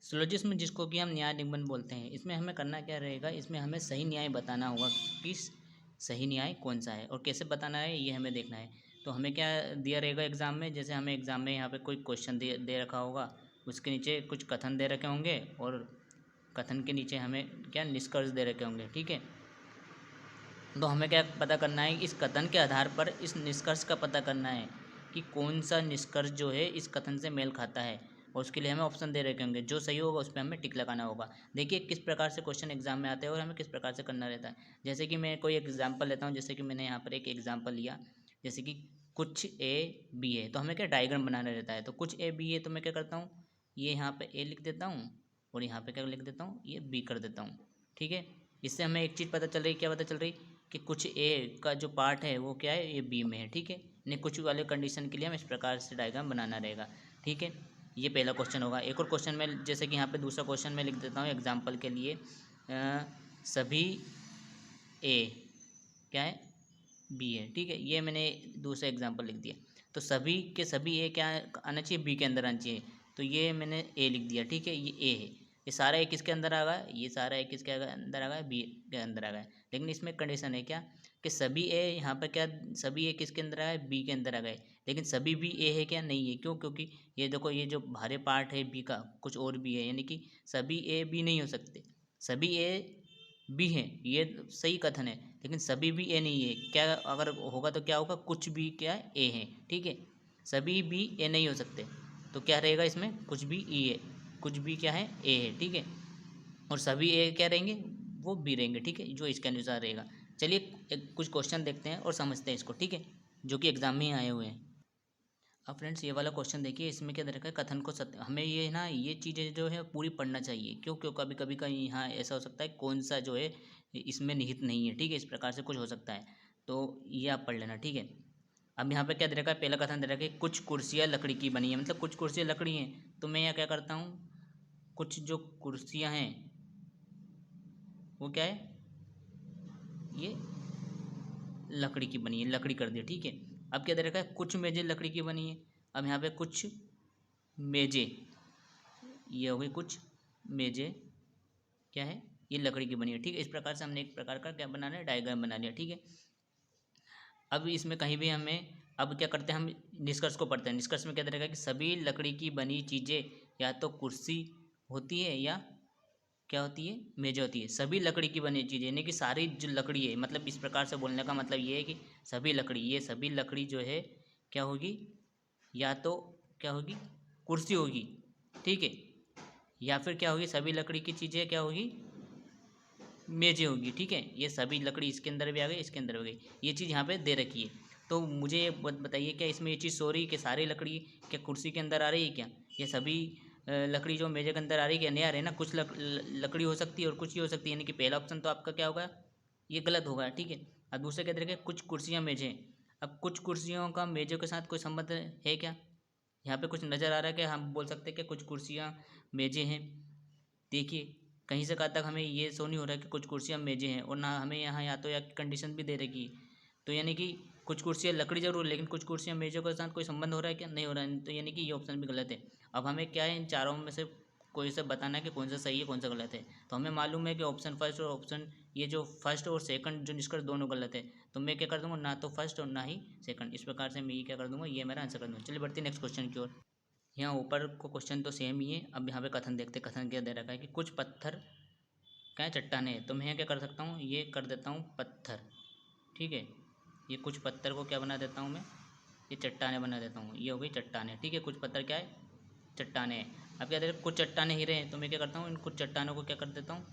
Syllogism जिसको कि हम न्याय निगमन बोलते हैं, इसमें हमें करना क्या रहेगा, इसमें हमें सही न्याय बताना होगा कि सही न्याय कौन सा है और कैसे बताना है ये हमें देखना है। तो हमें क्या दिया रहेगा एग्ज़ाम में, जैसे हमें एग्ज़ाम में यहाँ पे कोई क्वेश्चन दे रखा होगा, उसके नीचे कुछ कथन दे रखे होंगे और कथन के नीचे हमें क्या निष्कर्ष दे रखे होंगे, ठीक है। तो हमें क्या पता करना है, इस कथन के आधार पर इस निष्कर्ष का पता करना है कि कौन सा निष्कर्ष जो है इस कथन से मेल खाता है, और उसके लिए हमें ऑप्शन दे रखे होंगे, जो सही होगा उस पर हमें टिक लगाना होगा। देखिए किस प्रकार से क्वेश्चन एग्जाम में आते हैं और हमें किस प्रकार से करना रहता है। जैसे कि मैं कोई एग्जाम्पल लेता हूँ, जैसे कि मैंने यहाँ पर एक एग्जाम्पल लिया, जैसे कि कुछ ए बी है, तो हमें क्या डायग्राम बनाना रहता है। तो कुछ ए बी है तो मैं क्या करता हूँ, ये यहाँ पर ए लिख देता हूँ और यहाँ पर क्या लिख देता हूँ, ये बी कर देता हूँ, ठीक है। इससे हमें एक चीज़ पता चल रही, क्या पता चल रही कि कुछ ए का जो पार्ट है वो क्या है, ये बी में है, ठीक है। नहीं, कुछ वाले कंडीशन के लिए हमें इस प्रकार से डायग्राम बनाना रहेगा, ठीक है। ये पहला क्वेश्चन होगा। एक और क्वेश्चन में, जैसे कि यहाँ पे दूसरा क्वेश्चन में लिख देता हूँ एग्जाम्पल के लिए, सभी ए क्या है, बी है, ठीक है। ये मैंने दूसरा एग्जाम्पल लिख दिया। तो सभी के सभी ए क्या आना चाहिए, बी के अंदर आना चाहिए। तो ये मैंने ए लिख दिया, ठीक है, ये ए है। ये सारा ए किसके अंदर आ गया, ये सारा ए किसके अंदर आ गया, बी के अंदर आ गया। लेकिन इसमें कंडीशन है क्या, कि सभी ए यहाँ पर क्या, सभी ए किसके अंदर आ गए, बी के अंदर आ गए। लेकिन सभी बी ए है क्या, नहीं है। क्यों? क्योंकि ये देखो, ये जो बाहरी पार्ट है बी का, कुछ और भी है, यानी कि सभी ए बी नहीं हो सकते। सभी ए बी है, ये सही कथन है, लेकिन सभी भी ए नहीं है। क्या अगर होगा तो क्या होगा, कुछ भी क्या ए है, ठीक है। सभी भी ए नहीं हो सकते, तो क्या रहेगा इसमें, कुछ भी ई है, कुछ भी क्या है, ए है, ठीक है। और सभी ए क्या रहेंगे, वो बी रहेंगे, ठीक है, जो इसके अनुसार रहेगा। चलिए कुछ क्वेश्चन देखते हैं और समझते हैं इसको, ठीक है, जो कि एग्जाम में ही आए हुए हैं। अब फ्रेंड्स ये वाला क्वेश्चन देखिए, इसमें क्या दे रखा है, कथन को सत्य, हमें ये ना ये चीज़ें जो है पूरी पढ़ना चाहिए। क्यों? क्यों कभी कभी कहीं यहाँ ऐसा हो सकता है कौन सा जो है इसमें निहित नहीं है, ठीक है, इस प्रकार से कुछ हो सकता है। तो ये आप पढ़ लेना, ठीक है। अब यहाँ पे क्या दे रखा है, पहला कथन दे रखा है, कुछ कुर्सियाँ लकड़ी की बनी है, मतलब कुछ कुर्सियाँ लकड़ी हैं। तो मैं यहाँ क्या करता हूँ, कुछ जो कुर्सियाँ हैं वो क्या है, ये लकड़ी की बनी है, लकड़ी कर दिया, ठीक है। अब क्या दे रखा है, कुछ मेजें लकड़ी की बनी है। अब यहाँ पे कुछ मेजें, ये हो गई कुछ मेजें क्या है, ये लकड़ी की बनी है, ठीक है। इस प्रकार से हमने एक प्रकार का क्या बना लिया, डायग्राम बना लिया, ठीक है। अब इसमें कहीं भी हमें, अब क्या करते हैं, हम निष्कर्ष को पढ़ते हैं। निष्कर्ष में क्या रहेगा कि सभी लकड़ी की बनी चीज़ें या तो कुर्सी होती है या क्या होती है, मेज होती है। सभी लकड़ी की बनी चीज़ें, यानी कि सारी जो लकड़ी है, मतलब इस प्रकार से बोलने का मतलब ये है कि सभी लकड़ी, ये सभी लकड़ी जो है क्या होगी, या तो क्या होगी, कुर्सी होगी, ठीक है, या फिर क्या होगी, सभी लकड़ी की चीज़ें क्या होगी, मेजें होगी, ठीक है। ये सभी लकड़ी इसके अंदर भी आ गई, इसके अंदर भी गई, ये चीज़ यहाँ पे दे रखी है। तो मुझे ये बताइए, क्या इसमें ये चीज़ सो रही है कि सारी लकड़ी क्या कुर्सी के अंदर आ रही है क्या, ये सभी लकड़ी जो मेजे के अंदर आ रही है क्या, नहीं आ रही है ना। कुछ लकड़ी हो सकती है और कुछ ही हो सकती है, यानी कि पहला ऑप्शन तो आपका क्या होगा, ये गलत होगा, ठीक है। अब दूसरे क्या तरीके, कुछ कुर्सियाँ मेजें। अब कुछ कुर्सियों का मेजों के साथ कोई संबंध है क्या, यहाँ पे कुछ नज़र आ रहा है कि हम बोल सकते हैं कि कुछ कुर्सियाँ मेजें हैं। देखिए कहीं से कहाँ तक हमें ये शो नहीं हो रहा है कि कुछ कुर्सियाँ मेजें हैं, और ना हमें यहाँ या तो या कंडीशन भी दे रखी है। तो यानी कि कुछ कुर्सियाँ लकड़ी जरूर, लेकिन कुछ कुर्सियाँ मेजों के साथ कोई संबंध हो रहा है क्या, नहीं हो रहा है। तो यानी कि ये ऑप्शन भी गलत है। अब हमें क्या है, इन चारों में से कोई सा बताना है कि कौन सा सही है कौन सा गलत है। तो हमें मालूम है कि ऑप्शन फर्स्ट और ऑप्शन, ये जो फर्स्ट और सेकंड जो निष्कर्ष दोनों गलत है। तो मैं क्या कर दूंगा, ना तो फर्स्ट और ना ही सेकंड, इस प्रकार से मैं ये क्या कर दूंगा, ये मेरा आंसर कर दूंगा। चलिए बढ़ते नेक्स्ट क्वेश्चन की ओर। यहाँ ऊपर को क्वेश्चन तो सेम ही है। अब यहाँ पे कथन देखते, कथन क्या दे रखा है कि कुछ पत्थर क्या है, चट्टाने हैं। तो मैं यहाँ क्या कर सकता हूँ, ये कर देता हूँ पत्थर, ठीक है। ये कुछ पत्थर को क्या बना देता हूँ मैं, ये चट्टाने बना देता हूँ, ये हो गई चट्टाने, ठीक है। कुछ पत्थर क्या है, चट्टाने हैं। अब क्या दे रहे, कुछ चट्टाने हीरे हैं। तो मैं क्या करता हूँ, इन कुछ चट्टानों को क्या कर देता हूँ,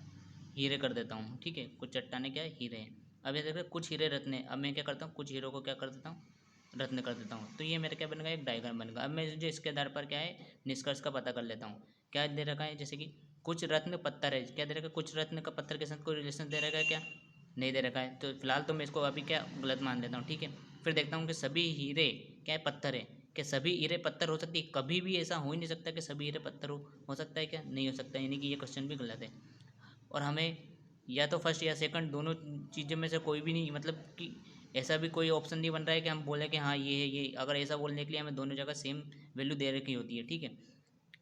हीरे कर देता हूँ, ठीक है। कुछ चट्टाने क्या है, हीरे हैं। अब ये देख रहे कुछ हीरे रत्न है। अब मैं क्या करता हूँ, कुछ हीरो को क्या कर देता हूँ, रत्न कर देता हूँ। तो ये मेरा क्या बनेगा, एक डायग्राम बनेगा। अब मैं जो इसके आधार पर क्या है, निष्कर्ष का पता कर लेता हूँ। क्या दे रखा है, जैसे कि कुछ रत्न पत्थर है। क्या दे रखा है, कुछ रत्न का पत्थर के साथ कोई रिलेशन दे रखा है क्या, नहीं दे रखा है। तो फिलहाल तो मैं इसको अभी क्या गलत मान लेता हूँ, ठीक है। फिर देखता हूँ कि सभी हीरे क्या है, पत्थर है। क्या सभी हीरे पत्थर हो सकती है, कभी भी ऐसा हो ही नहीं सकता कि सभी हीरे पत्थर हो सकता है क्या, नहीं हो सकता, यानी कि ये क्वेश्चन भी गलत है। और हमें या तो फर्स्ट या सेकंड दोनों चीज़ों में से कोई भी नहीं, मतलब कि ऐसा भी कोई ऑप्शन नहीं बन रहा है कि हम बोलें कि हाँ ये है ये। अगर ऐसा बोलने के लिए हमें दोनों जगह सेम वैल्यू दे रखी होती है, ठीक है।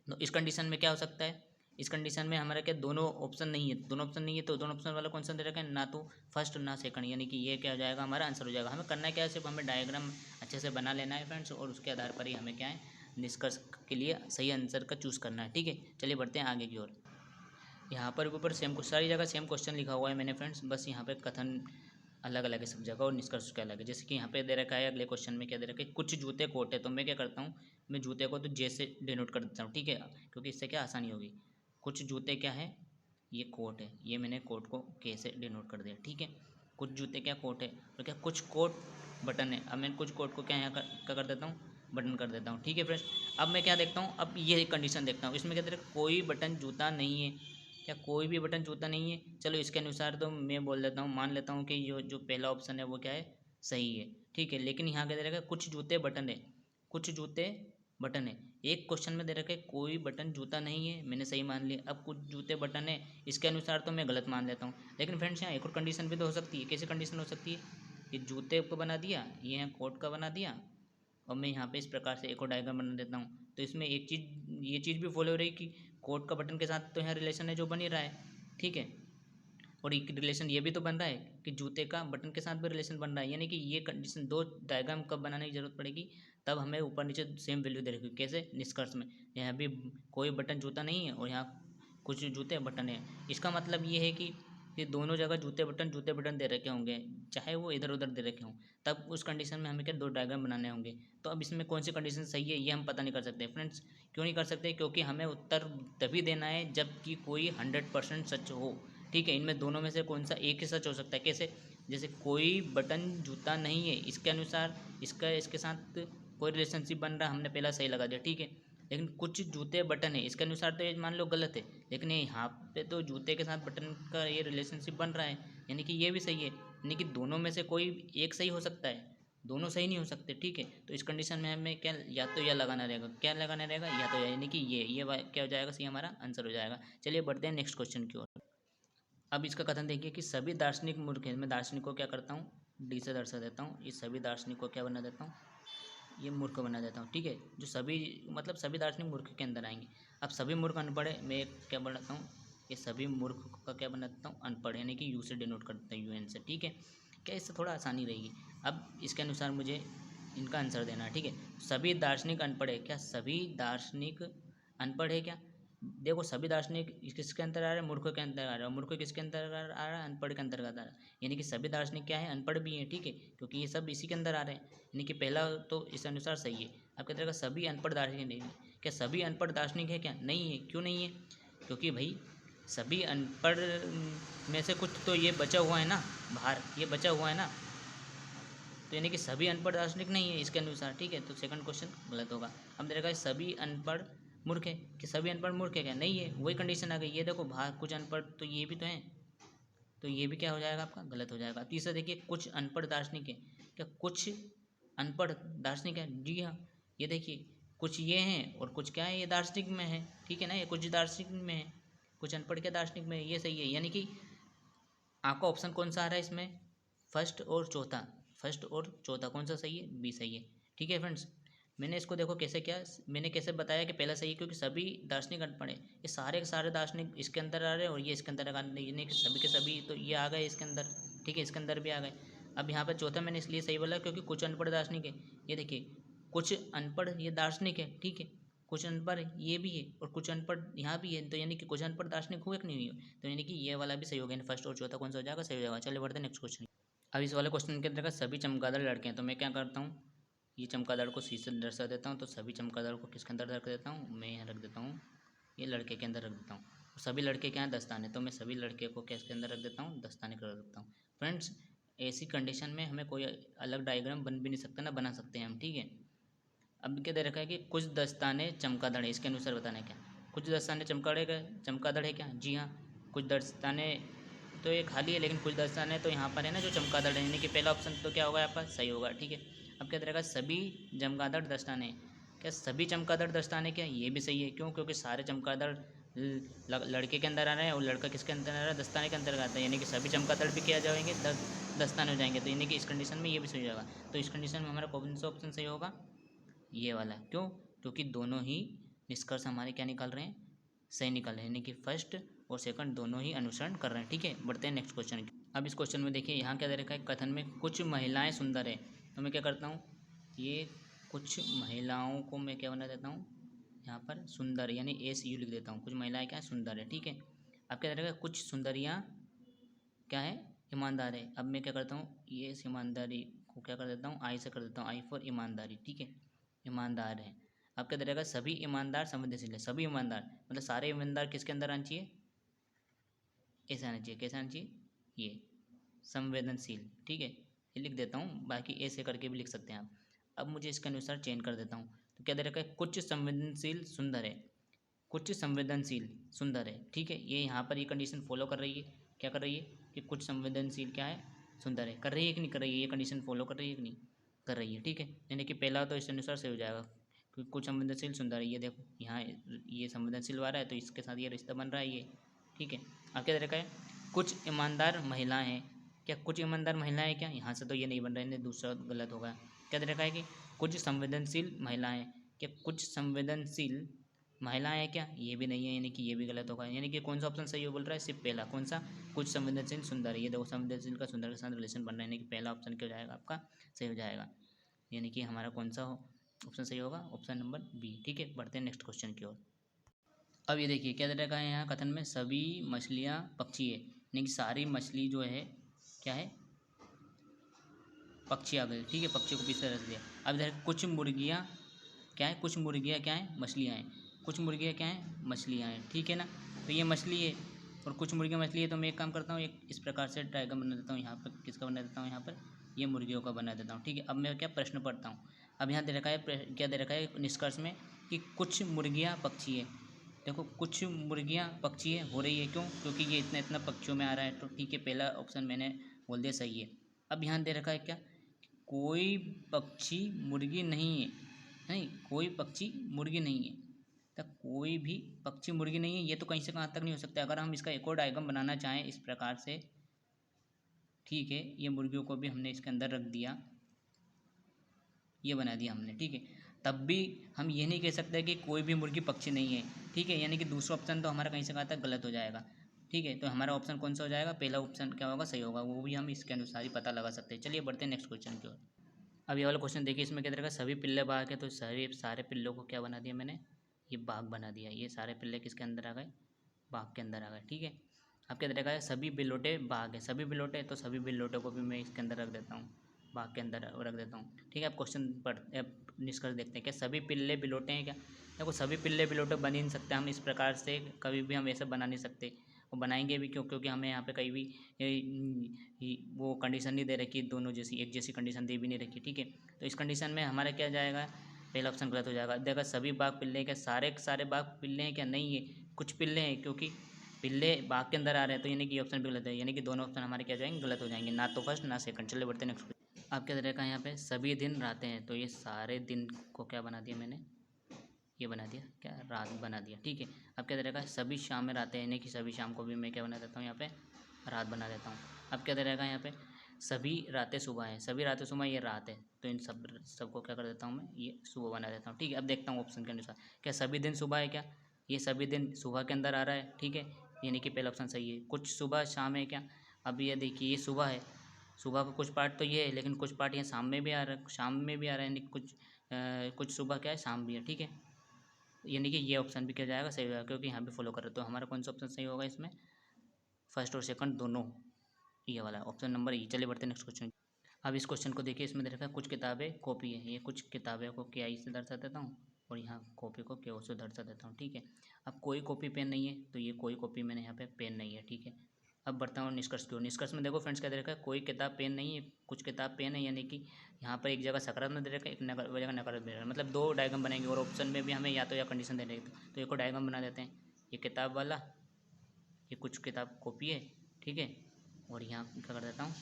तो इस कंडीशन में क्या हो सकता है, इस कंडीशन में हमारा क्या दोनों ऑप्शन नहीं है, दोनों ऑप्शन नहीं है तो दोनों ऑप्शन वाला कौन सा दे रखा है, ना तो फर्स्ट ना सेकंड, यानी कि ये क्या हो जाएगा, हमारा आंसर हो जाएगा। हमें करना क्या है, सिर्फ हमें डायग्राम अच्छे से बना लेना है फ्रेंड्स, और उसके आधार पर ही हमें क्या है, निष्कर्ष के लिए सही आंसर का चूज़ करना है। ठीक है, चलिए बढ़ते हैं आगे की ओर। यहाँ पर ऊपर सेम सारी जगह सेम क्वेश्चन लिखा हुआ है मैंने फ्रेंड्स, बस यहाँ पे कथन अलग अलग है सब जगह और निष्कर्ष क्या अलग है। जैसे कि यहाँ पे दे रखा है अगले क्वेश्चन में क्या दे रखा है, कुछ जूते कोट है, तो मैं क्या करता हूँ, मैं जूते को तो जे से डिनोट कर देता हूँ, ठीक है, क्योंकि इससे क्या आसानी होगी। कुछ जूते क्या है, ये कोट है, ये मैंने कोट को के से डिनोट कर दिया, ठीक है। कुछ जूते क्या कोट है, और क्या कुछ कोट बटन है, अब मैं कुछ कोट को क्या यहाँ क्या कर देता हूँ, बटन कर देता हूँ, ठीक है फ्रेंड्स। अब मैं क्या देखता हूँ, अब ये कंडीशन देखता हूँ, इसमें क्या दे रखा है, कोई बटन जूता नहीं है, क्या कोई भी बटन जूता नहीं है। चलो इसके अनुसार तो मैं बोल देता हूँ, मान लेता हूँ कि जो पहला ऑप्शन है वो क्या है, सही है, ठीक है। लेकिन यहाँ क्या दे रखा है, कुछ जूते बटन है, कुछ जूते बटन है। एक क्वेश्चन में दे रखा है कोई बटन जूता नहीं है, मैंने सही मान लिया। अब कुछ जूते बटन है, इसके अनुसार तो मैं गलत मान लेता हूँ। लेकिन फ्रेंड्स यहाँ एक और कंडीशन भी तो हो सकती है। कैसी कंडीशन हो सकती है, ये जूते को बना दिया, ये यहाँ कोट का बना दिया, और मैं यहाँ पे इस प्रकार से एक और डायग्राम बना देता हूँ। तो इसमें एक चीज़, ये चीज़ भी फॉलो हो रही कि कोट का बटन के साथ तो यहाँ रिलेशन है जो बन ही रहा है, ठीक है। और एक रिलेशन ये भी तो बन रहा है कि जूते का बटन के साथ भी रिलेशन बन रहा है, यानी कि ये कंडीशन दो डायग्राम कब बनाने की जरूरत पड़ेगी, तब हमें ऊपर नीचे सेम वैल्यू दे रखी। कैसे, निष्कर्ष में यहाँ भी कोई बटन जूता नहीं है और यहाँ कुछ जूते बटन है। इसका मतलब ये है कि ये दोनों जगह जूते बटन दे रखे होंगे, चाहे वो इधर उधर दे रखे हों, तब उस कंडीशन में हमें क्या दो डायग्राम बनाने होंगे। तो अब इसमें कौन सी कंडीशन सही है ये हम पता नहीं कर सकते फ्रेंड्स। क्यों नहीं कर सकते, क्योंकि हमें उत्तर तभी देना है जबकि कोई 100% सच हो, ठीक है। इनमें दोनों में से कौन सा एक ही सच हो सकता है। कैसे, जैसे कोई बटन जूता नहीं है, इसके अनुसार इसके साथ कोई रिलेशनशिप बन रहा, हमने पहला सही लगा दिया, ठीक है। लेकिन कुछ जूते बटन है, इसके अनुसार तो ये मान लो गलत है, लेकिन ये यहाँ पे तो जूते के साथ बटन का ये रिलेशनशिप बन रहा है, यानी कि ये भी सही है। यानी कि दोनों में से कोई एक सही हो सकता है, दोनों सही नहीं हो सकते, ठीक है। तो इस कंडीशन में हमें क्या, या तो यह लगाना रहेगा, क्या लगाना रहेगा, या तो यानी कि ये क्या हो जाएगा, सही हमारा आंसर हो जाएगा। चलिए बढ़ते हैं नेक्स्ट क्वेश्चन की ओर। अब इसका कथन देखिए कि सभी दार्शनिक मूर्ख हैं। मैं दार्शनिक को क्या करता हूँ, डी से दर्शा देता हूँ। ये सभी दार्शनिक को क्या बना देता हूँ, ये मूर्ख बना देता हूँ, ठीक है। जो सभी मतलब सभी दार्शनिक मूर्ख के अंदर आएंगे। अब सभी मूर्ख अनपढ़ है, मैं क्या बनाता हूँ, ये सभी मूर्ख का क्या बना देता हूँ, अनपढ़, यानी कि यू से डिनोट कर देता हूँ, यूएन से, ठीक है। क्या इससे थोड़ा आसानी रहेगी। अब इसके अनुसार मुझे इनका आंसर देना है, ठीक है। सभी दार्शनिक अनपढ़ है, क्या सभी दार्शनिक अनपढ़ है क्या, देखो सभी दार्शनिक किसके अंतर आ रहा है, मूर्ख के अंतर आ रहा है, और मूर्ख किसके अंतर आ रहा है, अनपढ़ के अंतर्गत आ रहा है। यानी कि सभी दार्शनिक क्या है, अनपढ़ भी हैं, ठीक है, क्योंकि ये सब इसी के अंदर आ रहे हैं। यानी कि पहला तो इस अनुसार सही है। अब कहते हैं सभी अनपढ़ दार्शनिक नहीं है, क्या सभी अनपढ़ दार्शनिक है क्या, नहीं है। क्यों नहीं है, क्योंकि भाई सभी अनपढ़ में से कुछ तो ये बचा हुआ है ना, बाहर ये बचा हुआ है ना, तो यानी कि सभी अनपढ़ दार्शनिक नहीं है इसके अनुसार, ठीक है। तो सेकंड क्वेश्चन गलत होगा। अब देखा सभी अनपढ़ मूर्ख है, कि सभी अनपढ़ मूर्ख है क्या, नहीं है, वही कंडीशन आ गई। ये देखो बाहर कुछ अनपढ़ तो ये भी तो हैं, तो ये भी क्या हो जाएगा आपका, गलत हो जाएगा। तीसरा देखिए कुछ अनपढ़ दार्शनिक है, क्या कुछ अनपढ़ दार्शनिक है, जी हाँ। ये देखिए कुछ ये हैं और कुछ क्या है, ये दार्शनिक में है, ठीक है ना, ये कुछ दार्शनिक में है, कुछ अनपढ़ क्या दार्शनिक में है, ये सही है। यानी कि आपका ऑप्शन कौन सा आ रहा है इसमें, फर्स्ट और चौथा, फर्स्ट और चौथा कौन सा सही है, बी सही है, ठीक है फ्रेंड्स। मैंने इसको देखो कैसे किया, मैंने कैसे बताया कि पहला सही है, क्योंकि सभी दार्शनिक अनपढ़ है, ये सारे के सारे दार्शनिक इसके अंदर आ रहे हैं और ये इसके अंदर आ रहे, यानी कि सभी के सभी तो ये आ गए इसके अंदर, ठीक है, इसके अंदर भी आ गए। अब यहाँ पर चौथा मैंने इसलिए सही बोला क्योंकि कुछ अनपढ़ दार्शनिक है, ये देखिए कुछ अनपढ़ ये दार्शनिक है, ठीक है, कुछ अनपढ़ ये भी है और कुछ अनपढ़ यहाँ भी है, तो यानी कि कुछ अनपढ़ दार्शनिक हुए कि नहीं हुए, तो यानी कि ये वाला भी सही हो गया। फर्स्ट और चौथा कौन सा हो जाएगा, सही हो जाएगा। चलिए बढ़ते हैं नेक्स्ट क्वेश्चन। अब इस वाले क्वेश्चन के अंदर सभी चमगादड़ लड़के हैं, तो मैं क्या करता हूँ, ये चमगादड़ को सी से दर्शा देता हूँ, तो सभी चमगादड़ को किसके अंदर रख देता हूँ, मैं यहाँ रख देता हूँ, ये लड़के के अंदर रख देता हूँ। और सभी लड़के क्या हैं, दस्ताने, तो मैं सभी लड़के को किसके अंदर रख देता हूँ, दस्ताने के रख देता हूँ। फ्रेंड्स ऐसी कंडीशन में हमें कोई अलग डायग्राम बन भी नहीं सकता ना, बना सकते हैं हम, ठीक है। अब क्या दे रखा है कि कुछ दस्ताने चमगादड़ है, इसके अनुसार बताना है क्या, कुछ दस्ताने चमगादड़ है क्या, जी हाँ। कुछ दस्ताने तो ये खाली है, लेकिन कुछ दस्ताने तो यहाँ पर है ना जो चमगादड़ है, यानी कि पहला ऑप्शन तो क्या होगा आपका, सही होगा, ठीक है। अब क्या रहेगा, सभी चमगादड़ दस्ताने, क्या सभी चमगादड़ दस्ताने क्या, ये भी सही है, क्यों, क्योंकि सारे चमगादड़ लड़के के अंदर आ रहे हैं और लड़का किसके अंदर आ रहा है, दस्ताने के अंदर आता है, यानी कि सभी चमगादड़ भी क्या जाएंगे, दस्ताने हो जाएंगे, तो यानी कि इस कंडीशन में ये भी सही हो जाएगा। तो इस कंडीशन में हमारा कौन सा ऑप्शन सही होगा, ये वाला, क्यों, क्योंकि दोनों ही निष्कर्ष हमारे क्या निकल रहे हैं, सही निकाला, यानी कि फर्स्ट और सेकंड दोनों ही अनुसरण कर रहे हैं। ठीक है, बढ़ते हैं नेक्स्ट क्वेश्चन की। अब इस क्वेश्चन में देखिए यहाँ क्या दे रखा है, कथन में कुछ महिलाएं सुंदर है। तो मैं क्या करता हूँ, ये कुछ महिलाओं को मैं क्या बना देता हूँ, यहाँ पर सुंदर यानी एस यू लिख देता हूँ। कुछ महिलाएं क्या है, सुंदर है। ठीक है, अब क्या दे रखा है, कुछ सुंदरियाँ क्या है, ईमानदार है। अब मैं क्या करता हूँ, ये इस ईमानदारी को क्या कर देता हूँ, आई से कर देता हूँ, आई फॉर ईमानदारी। ठीक है, ईमानदार है। अब क्या रहेगा, सभी ईमानदार संवेदनशील है। सभी ईमानदार मतलब सारे ईमानदार किसके अंदर आना चाहिए, ऐसा आना चाहिए। कैसा आना चाहिए, ये संवेदनशील। ठीक है, ये लिख देता हूँ, बाकी ऐसे करके भी लिख सकते हैं आप। अब मुझे इसके अनुसार चेंज कर देता हूँ। तो क्या दे रखा है, कुछ संवेदनशील सुंदर है। कुछ संवेदनशील सुंदर है। ठीक है, ये यहाँ पर ये कंडीशन फॉलो कर रही है। क्या कर रही है कि कुछ संवेदनशील क्या है, सुंदर है। कर रही है कि नहीं कर रही है, ये कंडीशन फॉलो कर रही है कि नहीं कर रही है। ठीक है, यानी कि पहला तो इस अनुसार सही हो जाएगा, क्योंकि कुछ संवेदनशील सुंदर है। ये देखो यहाँ ये संवेदनशील वाला है, तो इसके साथ ये रिश्ता बन रहा है ये। ठीक है, अब क्या रखा है, कुछ ईमानदार महिलाएं हैं। क्या कुछ ईमानदार महिलाएं, क्या यहाँ से तो ये नहीं बन रहा है, दूसरा गलत होगा। क्या रखा है कि कुछ संवेदनशील महिलाएं। क्या कुछ संवेदनशील महिलाएं हैं, क्या ये भी नहीं है, यानी कि ये भी गलत होगा। यानी कि कौन सा ऑप्शन सही हो बोल रहा है, सिर्फ पहला। कौन सा, कुछ संवेदनशील सुंदर है। ये देखो संवेदनशील का सुंदर के साथ रिलेशन बन रहा है, यानी कि पहला ऑप्शन क्या हो जाएगा आपका, सही हो जाएगा। यानी कि हमारा कौन सा ऑप्शन सही होगा, ऑप्शन नंबर बी। ठीक है, बढ़ते हैं नेक्स्ट क्वेश्चन की ओर। अब ये देखिए क्या दे रखा है यहाँ कथन में, सभी मछलियाँ पक्षी है। यानी कि सारी मछली जो है क्या है, पक्षी आ गए। ठीक है, पक्षी को पीछे रख दिया। अब इधर कुछ मुर्गियाँ क्या है, कुछ मुर्गियाँ क्या है, मछलियाँ हैं। कुछ मुर्गियाँ क्या हैं, मछलियाँ हैं। ठीक है ना, तो ये मछली है और कुछ मुर्गियाँ मछली है। तो मैं एक काम करता हूँ, एक इस प्रकार से डायग्राम बना देता हूँ। यहाँ पर किसका बना देता हूँ, यहाँ पर ये मुर्गियों का बना देता हूँ। ठीक है, अब मैं क्या प्रश्न पढ़ता हूँ। अब यहाँ दे रखा है क्या दे रखा है निष्कर्ष में, कि कुछ मुर्गियाँ पक्षी है। देखो कुछ मुर्गियाँ पक्षी है हो रही है, क्यों, क्योंकि ये इतना इतना पक्षियों में आ रहा है। तो ठीक है, पहला ऑप्शन मैंने बोल दिया सही है। अब यहाँ दे रखा है क्या, कोई पक्षी मुर्गी नहीं है। नहीं, कोई पक्षी मुर्गी नहीं है। तो कोई भी पक्षी मुर्गी नहीं है, ये तो कहीं से कहाँ तक नहीं हो सकता। अगर हम इसका एक और डायग्राम बनाना चाहें इस प्रकार से, ठीक है, ये मुर्गियों को भी हमने इसके अंदर रख दिया, ये बना दिया हमने। ठीक है, तब भी हम ये नहीं कह सकते कि कोई भी मुर्गी पक्षी नहीं है। ठीक है, यानी कि दूसरा ऑप्शन तो हमारा कहीं से कहाँ तक गलत हो जाएगा। ठीक है, तो हमारा ऑप्शन कौन सा हो जाएगा, पहला ऑप्शन क्या होगा, सही होगा। वो भी हम इसके अनुसार ही पता लगा सकते हैं। चलिए बढ़ते हैं नेक्स्ट क्वेश्चन की ओर। अब ये वाला क्वेश्चन देखिए, इसमें क्या रहेगा, सभी पिल्ले बाघ है। तो सारे पिल्लों को क्या बना दिया मैंने, ये बाघ बना दिया। ये सारे पिल्ले किसके अंदर आ गए, बाघ के अंदर आ गए। ठीक है, अब क्या रहेगा, सभी बिल्लोटे बाघ है। सभी बिल्लोटे, तो सभी बिल्लोटों को भी मैं इसके अंदर रख देता हूँ, बाघ के अंदर रख देता हूँ। ठीक है, अब क्वेश्चन पढ़ निष्कर्ष देखते हैं। क्या सभी पिल्ले बिल्लोटे हैं क्या, देखो सभी पिल्ले बिल्लोटे बन ही नहीं सकते हम इस प्रकार से, कभी भी हम ऐसे बना नहीं सकते। वो बनाएंगे भी क्यों, क्योंकि हमें यहाँ पे कहीं भी वो कंडीशन नहीं दे रखी, दोनों जैसी एक जैसी कंडीशन दे भी नहीं रखी। ठीक है, तो इस कंडीशन में हमारा क्या जाएगा, पहला ऑप्शन गलत हो जाएगा। देखो सभी बाघ पिल्ले हैं क्या, सारे सारे बाघ पिल्ले हैं क्या, नहीं है, कुछ पिल्ले हैं, क्योंकि पिल्ले बाघ के अंदर आ रहे हैं। तो यानी कि ऑप्शन भी गलत है, यानी कि दोनों ऑप्शन हमारे क्या जाएंगे, गलत हो जाएंगे, ना तो फर्स्ट ना सेकंड। चलिए बढ़ते हैं नेक्स्ट। आप क्या रहेगा यहाँ पे, सभी दिन रातें हैं। तो ये सारे दिन को क्या बना दिया मैंने, ये बना दिया क्या, रात बना दिया। ठीक है, अब क्या रहेगा, सभी शाम में रातें हैं, यानी कि सभी शाम को भी मैं क्या बना देता हूँ, यहाँ पे रात बना देता हूँ। अब क्या रहेगा यहाँ पे, सभी रातें सुबह हैं। सभी रातें सुबह, ये रात है, तो इन सबको क्या कर देता हूँ मैं, ये सुबह बना देता हूँ। ठीक है, अब देखता हूँ ऑप्शन के अनुसार, क्या सभी दिन सुबह है क्या, ये सभी दिन सुबह के अंदर आ रहा है। ठीक है, यानी कि पहला ऑप्शन सही है। कुछ सुबह शाम है क्या, अब ये देखिए ये सुबह है, सुबह का कुछ पार्ट तो ये है, लेकिन कुछ पार्ट ये शाम में भी आ रहा है, शाम में भी आ रहा है, यानी कुछ सुबह क्या है, शाम भी है। ठीक है, यानी कि ये ऑप्शन भी क्या जाएगा, सही होगा, क्योंकि यहाँ पे फॉलो कर रहे हो। तो हमारा कौन सा ऑप्शन सही होगा इसमें, फर्स्ट और सेकंड दोनों, ये वाला ऑप्शन नंबर ई। चलिए बढ़ते हैं नेक्स्ट क्वेश्चन। अब इस क्वेश्चन को देखिए, इसमें देखा कुछ किताबें कॉपी है। ये कुछ किताबें को क्या से दर्शा देता हूँ और यहाँ कॉपी को क्या से दर्शा देता हूँ। ठीक है, अब कोई कॉपी पेन नहीं है, तो ये कोई कॉपी मैंने यहाँ पे पेन नहीं है। ठीक है, अब बढ़ता हूँ निष्कर्ष की ओर। निष्कर्ष में देखो फ्रेंड्स क्या दे रखा है, कोई किताब पेन नहीं है, कुछ किताब पेन है, यानी कि यहाँ पर एक जगह सकारात्मक दे रखा है, एक जगह नकारात्मक दे रखा है, मतलब दो डायग्राम बनेंगे और ऑप्शन में भी हमें या तो या कंडीशन दे रही है। तो एक और डायग्राम बना देते हैं, ये किताब वाला, ये कुछ किताब कॉपी है। ठीक है, और यहाँ क्या कर देता हूँ,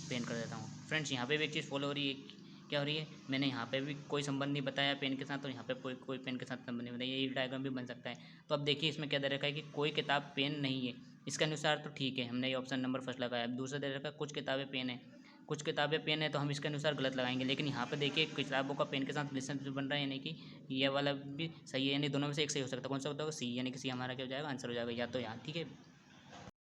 पेन कर देता हूँ। फ्रेंड्स यहाँ पे भी एक चीज़ फॉलो हो रही है, क्या हो रही है, मैंने यहाँ पे भी कोई संबंध नहीं बताया पेन के साथ, तो यहाँ पे कोई पेन के साथ संबंध नहीं बताया, ये डायग्राम भी बन सकता है। तो अब देखिए इसमें क्या दे रखा है कि कोई किताब पेन नहीं है, इसके अनुसार तो ठीक है, हमने ये ऑप्शन नंबर फर्स्ट लगाया। अब दूसरा दे रखा है कुछ किताबें पेन है, कुछ किताबें पेन है तो हम इसके अनुसार गलत लगाएंगे, लेकिन यहाँ पे देखिए किताबों का पेन के साथ रिलेशन बन रहा है, यानी कि ये वाला भी सही है, यानी दोनों में से एक सही हो सकता है। कौन सा होता है? सी, यानी कि सी हमारा क्या हो जाएगा? आंसर हो जाएगा या तो यहाँ। ठीक है।